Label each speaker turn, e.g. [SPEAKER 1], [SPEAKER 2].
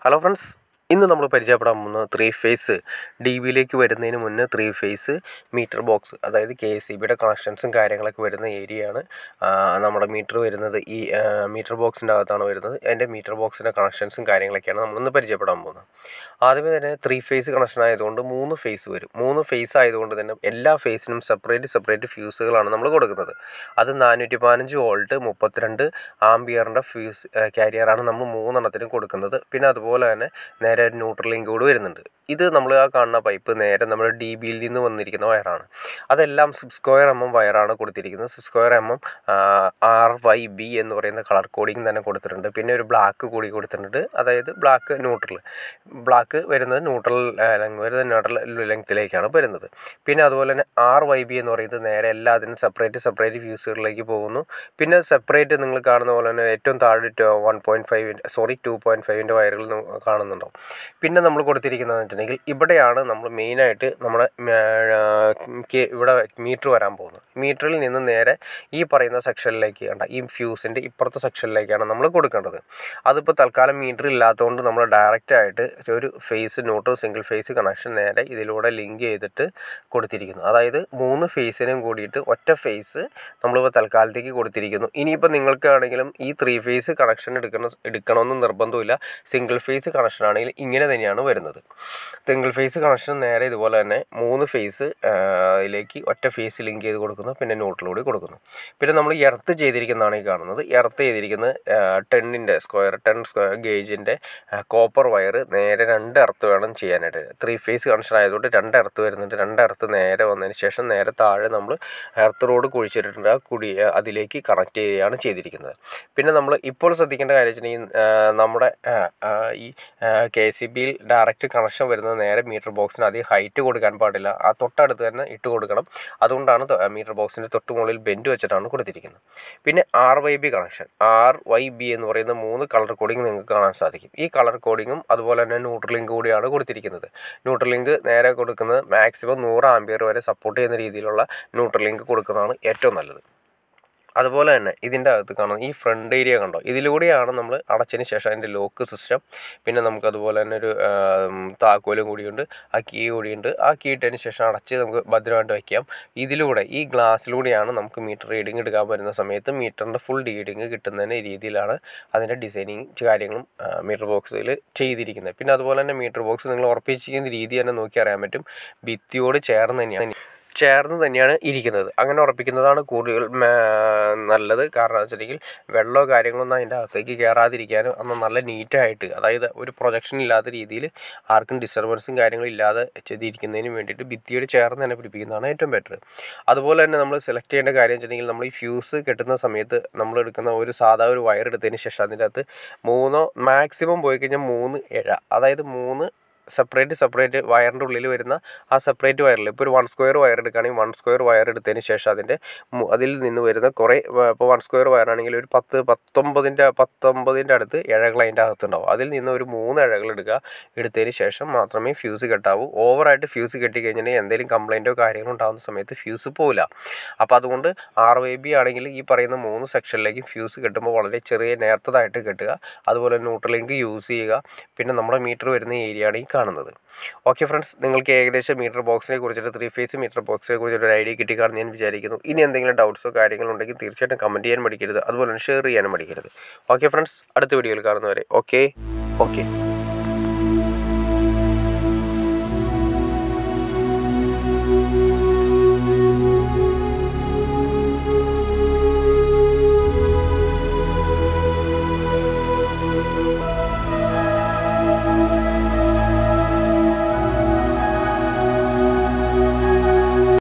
[SPEAKER 1] Hello friends, ഇന്ന് നമ്മൾ പരിചയപ്പെടാൻ പോകുന്നത് 3 ഫേസ് ഡി ബിയിലേക്ക് വരുന്നതിന് മുന്നേ 3 ഫേസ് മീറ്റർ ബോക്സ്, അതായത് KCBയുടെ കണക്ഷൻസും കാര്യങ്ങളൊക്കെ വരുന്ന ഏരിയയാണ്. നമ്മുടെ മീറ്റർ വരുന്നത് ഈ മീറ്റർ ബോക്സിൻ്റെ അകത്താണ് വരുന്നത്. അതിൻ്റെ മീറ്റർ ബോക്സിൻ്റെ കണക്ഷൻസും കാര്യങ്ങളൊക്കെയാണ് നമ്മളിന്ന് പരിചയപ്പെടാൻ പോകുന്നത്. ആദ്യമേ തന്നെ 3 ഫേസ് കണക്ഷൻ ആയതുകൊണ്ട് 3 ഫേസ് വരും. 3 ഫേസ് ആയതുകൊണ്ട് തന്നെ എല്ലാ ഫേസിനും സെപ്പറേറ്റ് ഫ്യൂസുകളാണ് നമ്മൾ കൊടുക്കുന്നത്. അത് 415 വോൾട്ട് 32 ആംബിയറിൻ്റെ ഫ്യൂസ് ക്യാരിയറാണ് നമ്മൾ 3 എണ്ണത്തിനും കൊടുക്കുന്നത്. പിന്നെ അതുപോലെ തന്നെ നേരെ ഒരു ന്യൂട്രൽ ലിങ്ക് കൂടി വരുന്നുണ്ട്. ഇത് നമ്മൾ ആ കാണുന്ന പൈപ്പ് നേരെ നമ്മുടെ ഡി ബിയിൽ നിന്ന് വന്നിരിക്കുന്ന വയറാണ്. അതെല്ലാം 6 mm വയറാണ് കൊടുത്തിരിക്കുന്നത്. 6 mm RYB എന്ന് പറയുന്ന കളർ കോഡിങ് തന്നെ കൊടുത്തിട്ടുണ്ട്. പിന്നെ ഒരു ബ്ലാക്ക് കൂടി കൊടുത്തിട്ടുണ്ട്, അതായത് ബ്ലാക്ക് വരുന്നത് ന്യൂട്രൽ ലെങ്ത്തിലേക്കാണ് വരുന്നത്. പിന്നെ അതുപോലെ തന്നെ RYB എന്ന് പറയുന്നത് നേരെ എല്ലാത്തിനും സെപ്പറേറ്റ് ഫ്യൂസുകളിലേക്ക് പോകുന്നു. പിന്നെ സെപ്പറേറ്റ് നിങ്ങൾ കാണുന്ന പോലെ തന്നെ ഏറ്റവും താഴെ 2.5 വയറുകൾ കാണുന്നുണ്ടാവും. പിന്നെ നമ്മൾ കൊടുത്തിരിക്കുന്നതെന്ന് വെച്ചിട്ടുണ്ടെങ്കിൽ ഇവിടെയാണ് നമ്മൾ മെയിനായിട്ട് നമ്മുടെ ഇവിടെ മീറ്റർ വരാൻ പോകുന്നത്. മീറ്ററിൽ നിന്ന് നേരെ ഈ പറയുന്ന സെക്ഷനിലേക്ക് ഈ ഫ്യൂസിൻ്റെ ഇപ്പുറത്തെ സെക്ഷനിലേക്കാണ് നമ്മൾ കൊടുക്കേണ്ടത്. അതിപ്പോൾ തൽക്കാലം മീറ്റർ ഇല്ലാത്തതുകൊണ്ട് നമ്മൾ ഡയറക്റ്റായിട്ട് ഒരു face neutral single phase connection നേരെ ഇതിലൂടെ ലിങ്ക് ചെയ്തിട്ട് കൊടുത്തിരിക്കുന്നു. അതായത് 3 ഫേസിനും കൂടിയിട്ട് ഒറ്റ ഫേസ് നമ്മളിപ്പോൾ തൽക്കാലത്തേക്ക് കൊടുത്തിരിക്കുന്നു. ഇനിയിപ്പോൾ നിങ്ങൾക്കാണെങ്കിലും ഈ 3 ഫേസ് കണക്ഷൻ എടുക്കണമെന്ന് നിർബന്ധമില്ല. സിംഗിൾ ഫേസ് കണക്ഷൻ ആണെങ്കിൽ ഇങ്ങനെ തന്നെയാണ് വരുന്നത്. സിംഗിൾ ഫേസ് കണക്ഷൻ നേരെ ഇതുപോലെ തന്നെ 3 ഫേസ് ഇതിലേക്ക് ഒറ്റ ഫേസ് ലിങ്ക് ചെയ്ത് കൊടുക്കുന്നു. പിന്നെ ന്യൂട്രലൂടെ കൊടുക്കുന്നു. പിന്നെ നമ്മൾ എർത്ത് ചെയ്തിരിക്കുന്നതാണ് ഈ കാണുന്നത്. എർത്ത് ചെയ്തിരിക്കുന്നത് 10 സ്ക്വയർ ഗേജിൻ്റെ കോപ്പർ വയർ നേരെ 2 എർത്ത് വേണം ചെയ്യാനായിട്ട്. 3 ഫേസ് കണക്ഷൻ ആയതുകൊണ്ട് 2 എർത്ത് വരുന്നുണ്ട്. 2 എർത്ത് നേരെ വന്നതിന് ശേഷം നേരെ താഴെ നമ്മൾ എർത്ത് റോഡ് കുഴിച്ചിട്ടുണ്ട്. അതിലേക്ക് കണക്ട് ചെയ്യുകയാണ് ചെയ്തിരിക്കുന്നത്. പിന്നെ നമ്മൾ ഇപ്പോൾ ശ്രദ്ധിക്കേണ്ട കാര്യം വെച്ചിട്ടുണ്ടെങ്കിൽ നമ്മുടെ ഈ KCBയിൽ ഡയറക്റ്റ് കണക്ഷൻ വരുന്നത് നേരെ മീറ്റർ ബോക്സിന് അധികം ഹൈറ്റ് കൊടുക്കാൻ പാടില്ല. ആ തൊട്ടടുത്ത് തന്നെ ഇട്ട് കൊടുക്കണം. അതുകൊണ്ടാണ് മീറ്റർ ബോക്സിൻ്റെ തൊട്ട് മുകളിൽ ബെൻഡ് വെച്ചിട്ടാണ് കൊടുത്തിരിക്കുന്നത്. പിന്നെ RYB കണക്ഷൻ, RYB എന്ന് പറയുന്ന 3 കളർ കോഡിങ് നിങ്ങൾക്ക് കാണാൻ സാധിക്കും. ഈ കളർ കോഡിങ്ങും അതുപോലെ തന്നെ ന്യൂട്രൽ ലിങ്ക് കൂടിയാണ് കൊടുത്തിരിക്കുന്നത്. ന്യൂട്രൽ ലിങ്ക് നേരെ കൊടുക്കുന്നത് മാക്സിമം 100 ആംപിയർ വരെ സപ്പോർട്ട് ചെയ്യുന്ന രീതിയിലുള്ള ന്യൂട്രൽ ലിങ്ക് കൊടുക്കുന്നതാണ് ഏറ്റവും നല്ലത്. അതുപോലെ തന്നെ ഇതിൻ്റെ അകത്ത് കാണുന്ന ഈ ഫ്രണ്ട് ഏരിയ കണ്ടോ, ഇതിലൂടെയാണ് നമ്മൾ അടച്ചതിന് ശേഷം അതിൻ്റെ ലോക്ക് സിസ്റ്റം, പിന്നെ നമുക്കതുപോലെ തന്നെ ഒരു താക്കോലും കൂടിയുണ്ട്, ആ കീ കൂടിയുണ്ട്. ആ കീ ഇട്ടതിന് ശേഷം അടച്ച് നമുക്ക് ഭദ്രമായിട്ട് വയ്ക്കാം. ഇതിലൂടെ ഈ ഗ്ലാസ്സിലൂടെയാണ് നമുക്ക് മീറ്റർ റീഡിങ് എടുക്കാൻ വരുന്ന സമയത്ത് മീറ്ററിൻ്റെ ഫുൾ റീഡിങ് കിട്ടുന്നതിന് രീതിയിലാണ് അതിൻ്റെ ഡിസൈനിങ് കാര്യങ്ങളും മീറ്റർ ബോക്സിൽ ചെയ്തിരിക്കുന്നത്. പിന്നെ അതുപോലെ തന്നെ മീറ്റർ ബോക്സ് നിങ്ങൾ ഉറപ്പിച്ചിരിക്കുന്ന രീതി തന്നെ നോക്കി അറിയാൻ പറ്റും. ഭിത്തിയോട് ചേർന്ന് തന്നെയാണ് ഇരിക്കുന്നത്. അങ്ങനെ ഉറപ്പിക്കുന്നതാണ് കൂടുതൽ നല്ലത്. കാരണം എന്ന് വെച്ചിട്ടുണ്ടെങ്കിൽ വെള്ളമോ കാര്യങ്ങളൊന്നും അതിൻ്റെ അകത്തേക്ക് കയറാതിരിക്കാനും അന്ന് നല്ല നീറ്റായിട്ട്, അതായത് ഒരു പ്രൊജക്ഷൻ ഇല്ലാത്ത രീതിയിൽ ആർക്കും ഡിസ്റ്റർബൻസും കാര്യങ്ങളും ഇല്ലാതെ ചെയ്തിരിക്കുന്നതിന് വേണ്ടിയിട്ട് ഭിത്തിയോട് ചേർന്ന് തന്നെ പിടിപ്പിക്കുന്നതാണ് ഏറ്റവും ബെറ്റർ. അതുപോലെ തന്നെ നമ്മൾ സെലക്ട് ചെയ്യേണ്ട കാര്യം വെച്ചിട്ടുണ്ടെങ്കിൽ നമ്മൾ ഈ ഫ്യൂസ് കെട്ടുന്ന സമയത്ത് നമ്മൾ എടുക്കുന്ന ഒരു സാധാ ഒരു വയർ എടുത്തതിന് ശേഷം അതിൻ്റെ അകത്ത് 3 മാക്സിമം പോയി കഴിഞ്ഞാൽ 3 ഇഴ, അതായത് 3 സെപ്പറേറ്റ് വയറിൻ്റെ ഉള്ളിൽ വരുന്ന ആ സെപ്പറേറ്റ് വയറിൽ ഇപ്പോൾ ഒരു 1 സ്ക്വയർ വയർ എടുക്കുകയാണെങ്കിൽ 1 സ്ക്വയർ വയർ എടുത്തതിന് ശേഷം അതിൽ നിന്ന് വരുന്ന കുറേ, ഇപ്പോൾ 1 സ്ക്വയർ വയറാണെങ്കിൽ ഒരു 19 അടുത്ത് ഇഴകൾ അതിൻ്റെ അകത്തുണ്ടാവും. അതിൽ നിന്ന് ഒരു 3 ഇഴകൾ എടുത്തതിന് ശേഷം മാത്രമേ ഫ്യൂസ് കെട്ടാവൂ. ഓവറായിട്ട് ഫ്യൂസ് കെട്ടിക്കഴിഞ്ഞിട്ടുണ്ടെങ്കിൽ എന്തെങ്കിലും കംപ്ലൈൻറ്റോ കാര്യങ്ങളോ ഉണ്ടാകുന്ന സമയത്ത് ഫ്യൂസ് പോവില്ല. അപ്പോൾ അതുകൊണ്ട് RYB ആണെങ്കിൽ ഈ പറയുന്ന 3 സെക്ഷനിലേക്ക് ഫ്യൂസ് കെട്ടുമ്പോൾ വളരെ ചെറിയ നേർത്തതായിട്ട് കെട്ടുക. അതുപോലെ ന്യൂട്രൽ ലിങ്ക് യൂസ് ചെയ്യുക. പിന്നെ നമ്മുടെ മീറ്റർ വരുന്ന ഏരിയയാണ് ഈ കാണുന്നത്. ഓക്കെ ഫ്രണ്ട്സ്, നിങ്ങൾക്ക് ഏകദേശം മീറ്റർ ബോക്സിനെ കുറിച്ചിട്ട് 3 ഫേസ് മീറ്റർ ബോക്സിനെ കുറിച്ചിട്ട് ഒരു ഐഡിയ കിട്ടിക്കാണെന്ന് ഞാൻ വിചാരിക്കുന്നു. ഇനി എന്തെങ്കിലും ഡൗട്ട്സോ കാര്യങ്ങളോ ഉണ്ടെങ്കിൽ തീർച്ചയായിട്ടും കമൻറ്റ് ചെയ്യാൻ മടിക്കരുത്. അതുപോലെ തന്നെ ഷെയർ ചെയ്യാനും മടിക്കരുത്. ഓക്കെ ഫ്രണ്ട്സ്, അടുത്ത വീഡിയോയിൽ കാണുന്നവരെ ഓക്കെ.